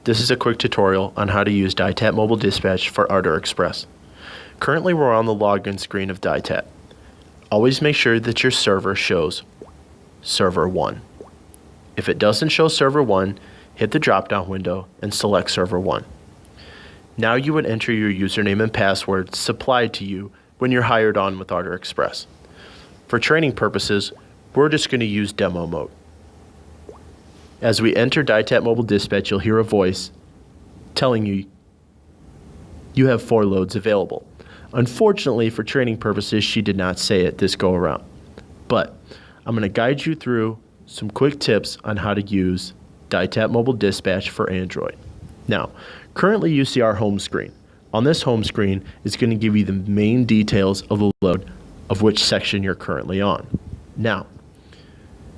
This is a quick tutorial on how to use Ditat Mobile Dispatch for Order Express. Currently we're on the login screen of Ditat. Always make sure that your server shows Server 1. If it doesn't show Server 1, hit the drop-down window and select Server 1. Now you would enter your username and password supplied to you when you're hired on with Order Express. For training purposes, we're just going to use demo mode. As we enter Ditat Mobile Dispatch, you'll hear a voice telling you you have 4 loads available. Unfortunately, for training purposes, she did not say it this go around. But I'm going to guide you through some quick tips on how to use Ditat Mobile Dispatch for Android. Now, currently you see our home screen. On this home screen is going to give you the main details of the load of which section you're currently on. Now,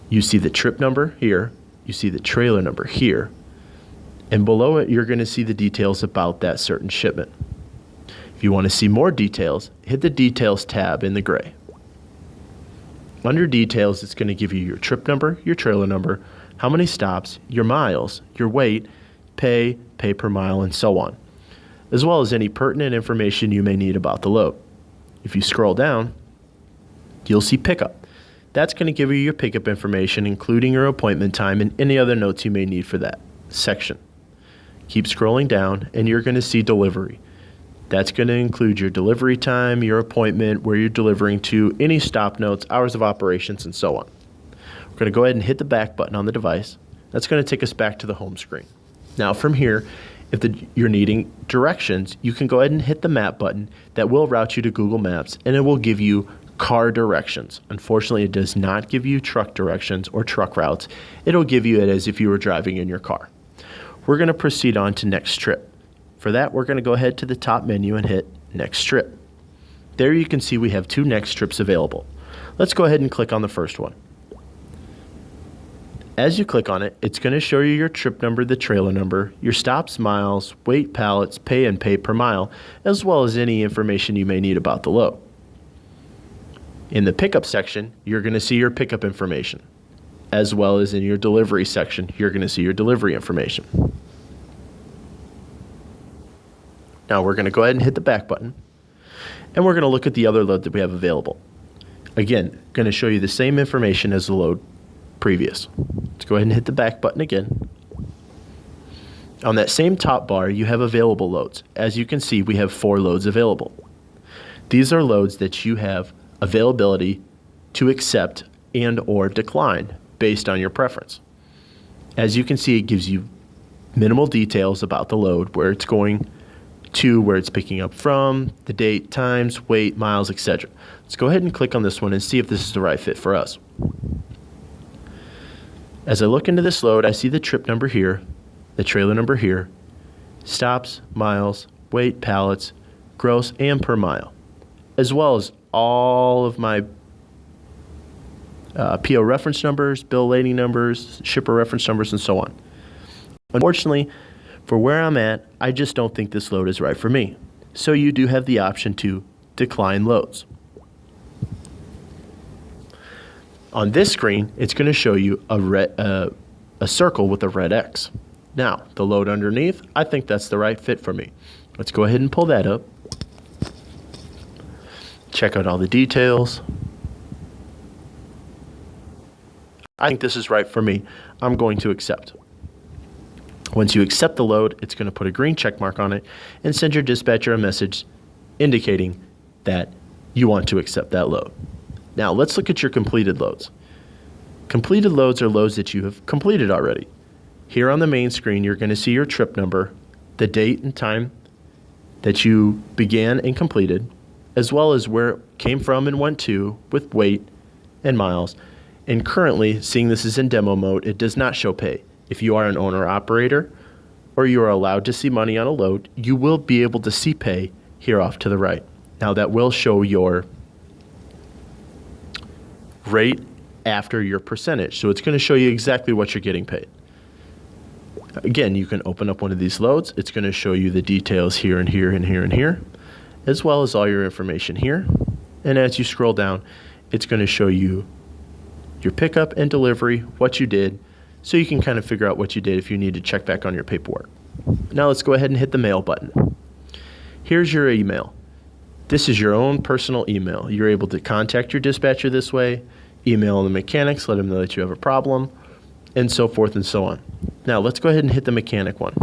you see the trip number here. You see the trailer number here, and below it you're going to see the details about that certain shipment. If you want to see more details, hit the Details tab in the gray. Under Details, it's going to give you your trip number, your trailer number, how many stops, your miles, your weight, pay per mile, and so on, as well as any pertinent information you may need about the load. If you scroll down, you'll see Pickup. That's going to give you your pickup information, including your appointment time and any other notes you may need for that section. Keep scrolling down and you're going to see Delivery. That's going to include your delivery time, your appointment, where you're delivering to, any stop notes, hours of operations, and so on. We're going to go ahead and hit the back button on the device. That's going to take us back to the home screen. Now from here, if you're needing directions, you can go ahead and hit the map button. That will route you to Google Maps, and it will give you car directions. Unfortunately, it does not give you truck directions or truck routes. It'll give you it as if you were driving in your car. We're going to proceed on to Next Trip. For that, we're going to go ahead to the top menu and hit Next Trip. There you can see we have 2 next trips available. Let's go ahead and click on the first one. As you click on it, it's going to show you your trip number, the trailer number, your stops, miles, weight, pallets, pay, and pay per mile, as well as any information you may need about the load. In the pickup section, you're going to see your pickup information, as well as in your delivery section, you're going to see your delivery information. Now we're going to go ahead and hit the back button, and we're going to look at the other load that we have available. Again, going to show you the same information as the load previous. Let's go ahead and hit the back button again. On that same top bar, you have available loads. As you can see, we have 4 loads available. These are loads that you have availability to accept and or decline based on your preference. As you can see, it gives you minimal details about the load, where it's going to, where it's picking up from, the date, times, weight, miles, etc. Let's go ahead and click on this one and see if this is the right fit for us. As I look into this load, I see the trip number here, the trailer number here, stops, miles, weight, pallets, gross, and per mile, as well as all of my PO reference numbers, bill lading numbers, shipper reference numbers, and so on. Unfortunately, for where I'm at, I just don't think this load is right for me. So you do have the option to decline loads. On this screen, it's going to show you a circle with a red X. Now, the load underneath, I think that's the right fit for me. Let's go ahead and pull that up. Check out all the details. I think this is right for me. I'm going to accept. Once you accept the load, it's going to put a green check mark on it and send your dispatcher a message indicating that you want to accept that load. Now let's look at your completed loads. Completed loads are loads that you have completed already. Here on the main screen, you're going to see your trip number, the date and time that you began and completed, as well as where it came from and went to with weight and miles. And currently, seeing this is in demo mode, it does not show pay. If you are an owner-operator or you are allowed to see money on a load, you will be able to see pay here off to the right. Now that will show your rate after your percentage. So it's going to show you exactly what you're getting paid. Again, you can open up one of these loads. It's going to show you the details here and here and here and here, as well as all your information here. And as you scroll down, it's going to show you your pickup and delivery, what you did, so you can kind of figure out what you did if you need to check back on your paperwork. Now let's go ahead and hit the mail button. Here's your email. This is your own personal email. You're able to contact your dispatcher this way, email the mechanics, let them know that you have a problem, and so forth and so on. Now let's go ahead and hit the mechanic one.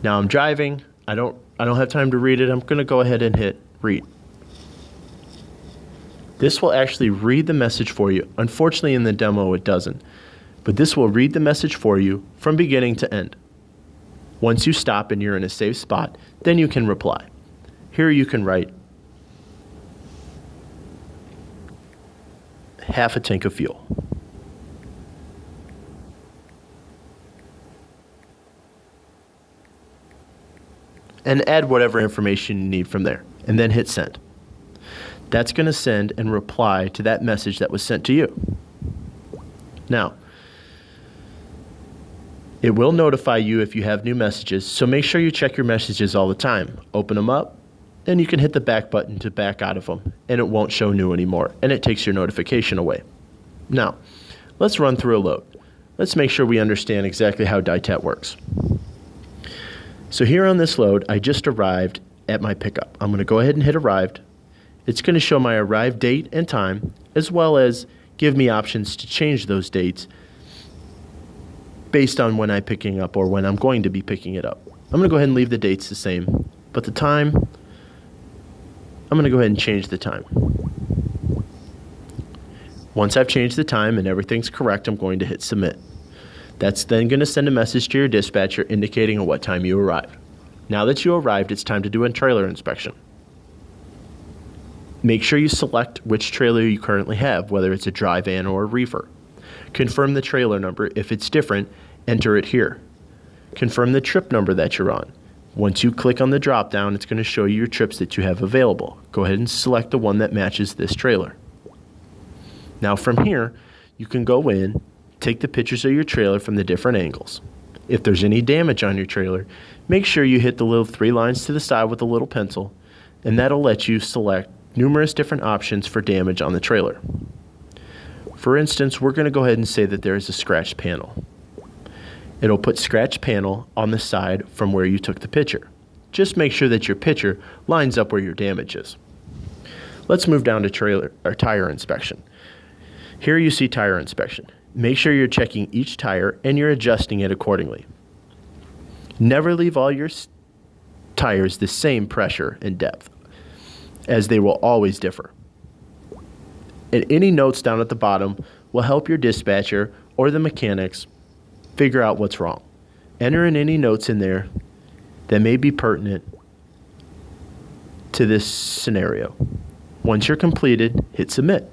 Now I'm driving. I don't have time to read it. I'm going to go ahead and hit read. This will actually read the message for you. Unfortunately, in the demo, it doesn't. But this will read the message for you from beginning to end. Once you stop and you're in a safe spot, then you can reply. Here you can write half a tank of fuel. And add whatever information you need from there, and then hit send. That's going to send and reply to that message that was sent to you. Now, it will notify you if you have new messages, so make sure you check your messages all the time. Open them up, and you can hit the back button to back out of them, and it won't show new anymore, and it takes your notification away. Now, let's run through a load. Let's make sure we understand exactly how Ditat works. So here on this load, I just arrived at my pickup. I'm going to go ahead and hit arrived. It's going to show my arrived date and time, as well as give me options to change those dates based on when I'm picking up or when I'm going to be picking it up. I'm going to go ahead and leave the dates the same, but the time, I'm going to go ahead and change the time. Once I've changed the time and everything's correct, I'm going to hit submit. That's then going to send a message to your dispatcher indicating what time you arrived. Now that you arrived, it's time to do a trailer inspection. Make sure you select which trailer you currently have, whether it's a dry van or a reefer. Confirm the trailer number. If it's different, enter it here. Confirm the trip number that you're on. Once you click on the drop down, it's going to show you your trips that you have available. Go ahead and select the one that matches this trailer. Now from here, you can go in, take the pictures of your trailer from the different angles. If there's any damage on your trailer, make sure you hit the little 3 lines to the side with a little pencil, and that'll let you select numerous different options for damage on the trailer. For instance, we're going to go ahead and say that there is a scratched panel. It'll put scratched panel on the side from where you took the picture. Just make sure that your picture lines up where your damage is. Let's move down to trailer or tire inspection. Here you see tire inspection. Make sure you're checking each tire and you're adjusting it accordingly. Never leave all your tires the same pressure and depth, as they will always differ. And any notes down at the bottom will help your dispatcher or the mechanics figure out what's wrong. Enter in any notes in there that may be pertinent to this scenario. Once you're completed, hit submit.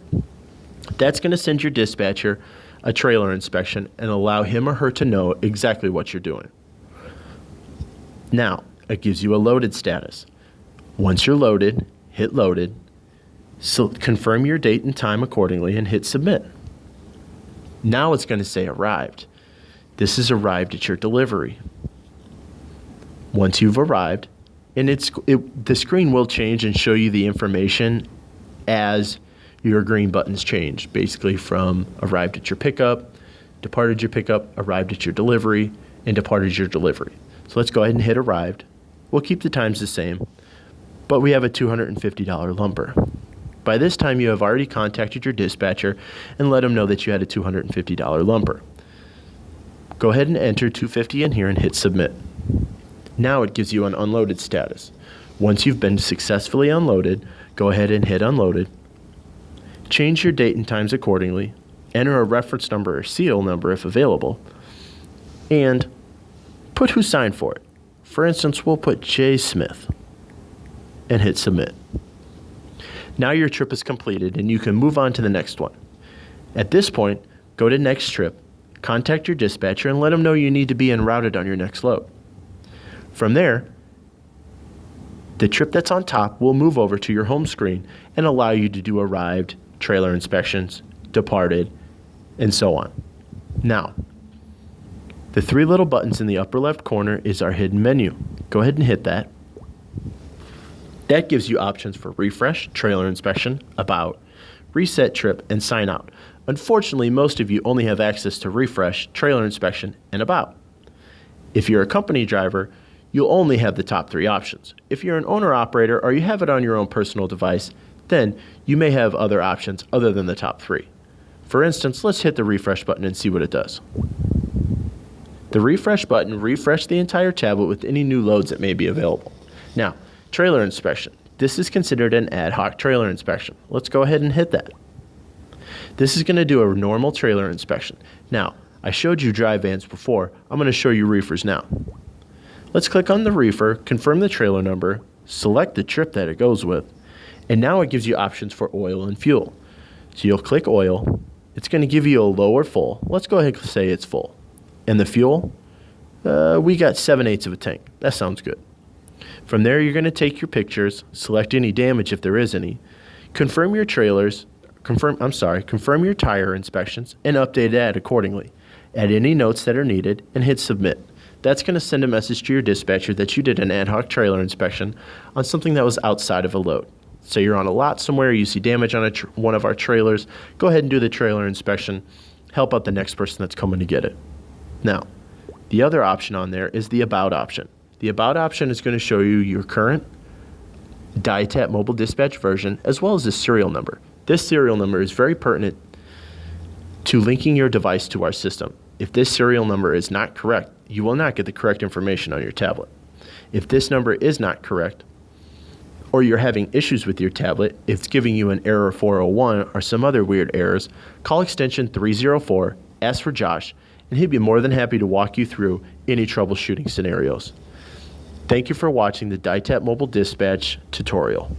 That's going to send your dispatcher a trailer inspection and allow him or her to know exactly what you're doing. Now, it gives you a loaded status. Once you're loaded, hit loaded, so confirm your date and time accordingly and hit submit. Now it's going to say arrived. This is arrived at your delivery. Once you've arrived, and the screen will change and show you the information as your green buttons change, basically from arrived at your pickup, departed your pickup, arrived at your delivery, and departed your delivery. So let's go ahead and hit arrived. We'll keep the times the same, but we have a $250 lumper. By this time, you have already contacted your dispatcher and let them know that you had a $250 lumper. Go ahead and enter $250 in here and hit submit. Now it gives you an unloaded status. Once you've been successfully unloaded, go ahead and hit unloaded. Change your date and times accordingly. Enter a reference number or serial number if available. And put who signed for it. For instance, we'll put J. Smith and hit submit. Now your trip is completed and you can move on to the next one. At this point, go to next trip, contact your dispatcher and let them know you need to be en routed on your next load. From there, the trip that's on top will move over to your home screen and allow you to do arrived, trailer inspections, departed, and so on. Now, the 3 little buttons in the upper left corner is our hidden menu. Go ahead and hit that. That gives you options for refresh, trailer inspection, about, reset trip, and sign out. Unfortunately, most of you only have access to refresh, trailer inspection, and about. If you're a company driver, you'll only have the top 3 options. If you're an owner-operator or you have it on your own personal device, then you may have other options other than the top 3. For instance, let's hit the refresh button and see what it does. The refresh button refreshed the entire tablet with any new loads that may be available. Now, trailer inspection. This is considered an ad hoc trailer inspection. Let's go ahead and hit that. This is going to do a normal trailer inspection. Now, I showed you dry vans before. I'm going to show you reefers now. Let's click on the reefer, confirm the trailer number, select the trip that it goes with, and now it gives you options for oil and fuel. So you'll click oil. It's going to give you a low or full. Let's go ahead and say it's full. And the fuel, we got 7/8 of a tank. That sounds good. From there, you're going to take your pictures, select any damage if there is any, confirm your tire inspections, and update that accordingly. Add any notes that are needed, and hit submit. That's going to send a message to your dispatcher that you did an ad hoc trailer inspection on something that was outside of a load. So you're on a lot somewhere, you see damage on one of our trailers, go ahead and do the trailer inspection, help out the next person that's coming to get it. Now, the other option on there is the About option. The About option is going to show you your current Ditat mobile dispatch version as well as the serial number. This serial number is very pertinent to linking your device to our system. If this serial number is not correct, you will not get the correct information on your tablet. If this number is not correct, or you're having issues with your tablet, if it's giving you an error 401 or some other weird errors, call extension 304, ask for Josh, and he'd be more than happy to walk you through any troubleshooting scenarios. Thank you for watching the Ditat Mobile Dispatch tutorial.